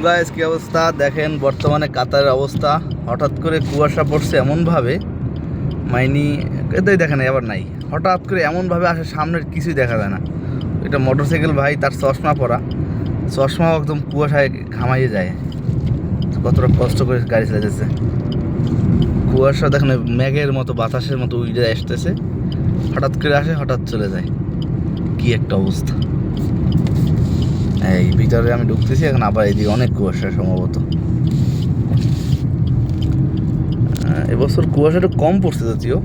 Guys, কি অবস্থা দেখেন। বর্তমানে কাতারের অবস্থা, হঠাৎ করে কুয়াশা পড়ছে এমনভাবে, মাইনি এটাই দেখেন আবার নাই। হঠাৎ করে এমনভাবে আসে, সামনের কিছুই দেখা যায় না। এটা মোটরসাইকেল ভাই, তার চশমা পরা, চশমাও একদম কুয়াশায় ঘামাইয়ে যায়। কতটা কষ্ট করে গাড়ি চালাইতেছে। কুয়াশা দেখেন মেঘের মতো, বাতাসের মতো উড়ে আসতেছে, হঠাৎ করে আসে, হঠাৎ চলে যায়। কি একটা অবস্থা। এই ভিতরে আমি ঢুকতেছি এখন, আবার এদিকে অনেক কুয়াশা সম্ভবত। এবছর কুয়াশাটা কম পড়ছে যদিও,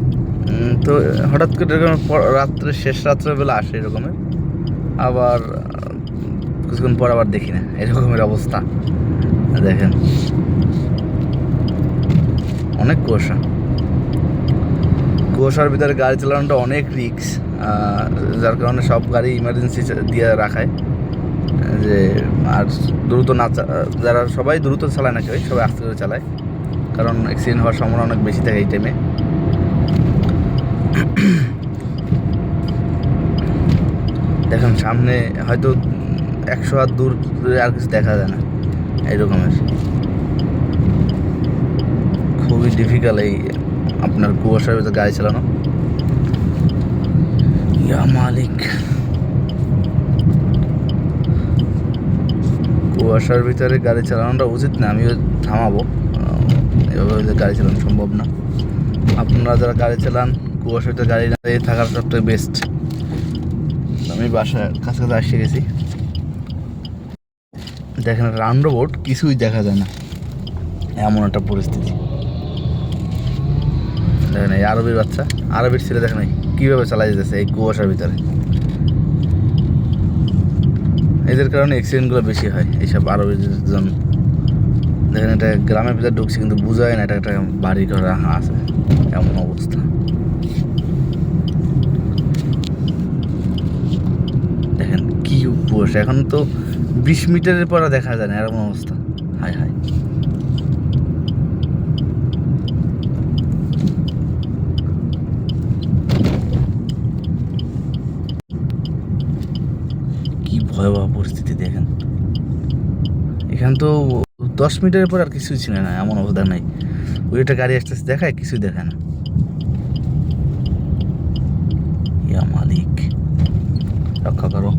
তো হঠাৎ করে এরকম রাত্রে, শেষ রাত্রেবেলা আসে এরকমের, আবার কিছুক্ষণ পর আবার দেখি না, এরকমের অবস্থা। দেখেন অনেক কুয়াশা। কুয়াশার ভিতরে গাড়ি চালানোটা অনেক রিস্ক, যার কারণে সব গাড়ি ইমার্জেন্সি দিয়ে রাখায়, যে আর দ্রুত না, যারা সবাই দ্রুত চালায় না, কেউ সবাই আস্তে করে চালায়, কারণ অ্যাক্সিডেন্ট হওয়ার সম্ভাবনা অনেক বেশি থাকে এই টাইমে। দেখেন সামনে হয়তো 100 হাত দূর আর কিছু দেখা যায় না, এইরকমের। খুবই ডিফিকাল্ট এই আপনার কুয়াশার ভিতরে গাড়ি চালানো। ইয়া মালিক, কুয়াশার ভিতরে গাড়ি চালানোটা উচিত না, আমিও থামাবো। এভাবে গাড়ি চালানো সম্ভব না। আপনারা যারা গাড়ি চালান, কুয়াশার ভিতরে গাড়ি না দিয়ে থাকার সবথেকে বেস্ট। আমি বাসার কাছে এসে গেছি, দেখেন রাউন্ড বোর্ড কিছুই দেখা যায় না, এমন একটা পরিস্থিতি। দেখেন এই আরবির বাচ্চা, আরবির ছেলে দেখেন কীভাবে চালাই যেতেছে এই কুয়াশার ভিতরে। এদের কারণে অ্যাক্সিডেন্টগুলো বেশি হয়, এইসব আরবির জন্য। দেখেন এটা গ্রামের ভিতরে ঢুকছে, কিন্তু বোঝা যায় না এটা একটা বাড়ি ঘর রাখা আছে, এমন অবস্থা। দেখেন কি কুয়াশা, এখন তো 20 মিটারের পর দেখা যায় না, এরকম অবস্থা। হায় হায়, কি ভয়াবহ পরিস্থিতি দেখেন। এখানে তো 10 মিটারের পর আর কিছুই ছিল না, এমন অবস্থা নাই। ওই একটা গাড়ি আসতেছে, দেখায় কিছুই দেখায় না। ইয়া মালিক, রক্ষা করো।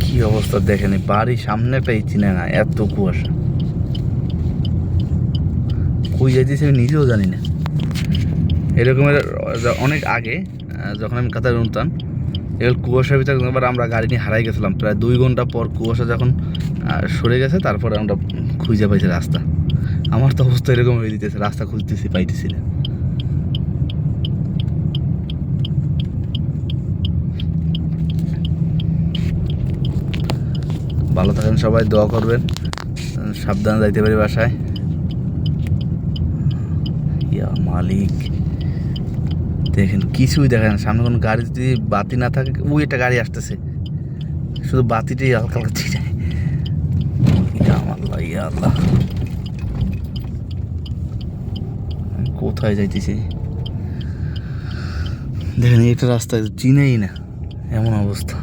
কি অবস্থা দেখেন, বাড়ি সামনেটাই চিনে না, এত কুয়াশা। কই যাইতেছি আমি নিজেও জানি না। এরকমের অনেক আগে, যখন আমি কাতারে উঠতাম, এবার কুয়াশার ভিতরে একবার আমরা গাড়ি নিয়ে হারাই গেছিলাম। প্রায় 2 ঘন্টা পর কুয়াশা যখন সরে গেছে, তারপরে আমরা খুঁজে পাইছি রাস্তা। আমার তো অবস্থা এরকম হয়ে দিতেছে, রাস্তা খুঁজতেছি, পাইতেছি না। ভালো থাকেন সবাই, দোয়া করবেন, সাবধানে যাইতে পারি বাসায়। ইয়া মালিক, দেখেন কিছুই দেখেন সামনে, কোনো গাড়ি যদি বাতি না থাকে, ওই একটা গাড়ি আসতেছে, শুধু বাতিটাই হালকা হালকা ছিটায়। ইয়া আল্লাহ, ইয়া আল্লাহ, কোথায় যাইতেছি। দেখেন এটা রাস্তা চিনেই না, এমন অবস্থা।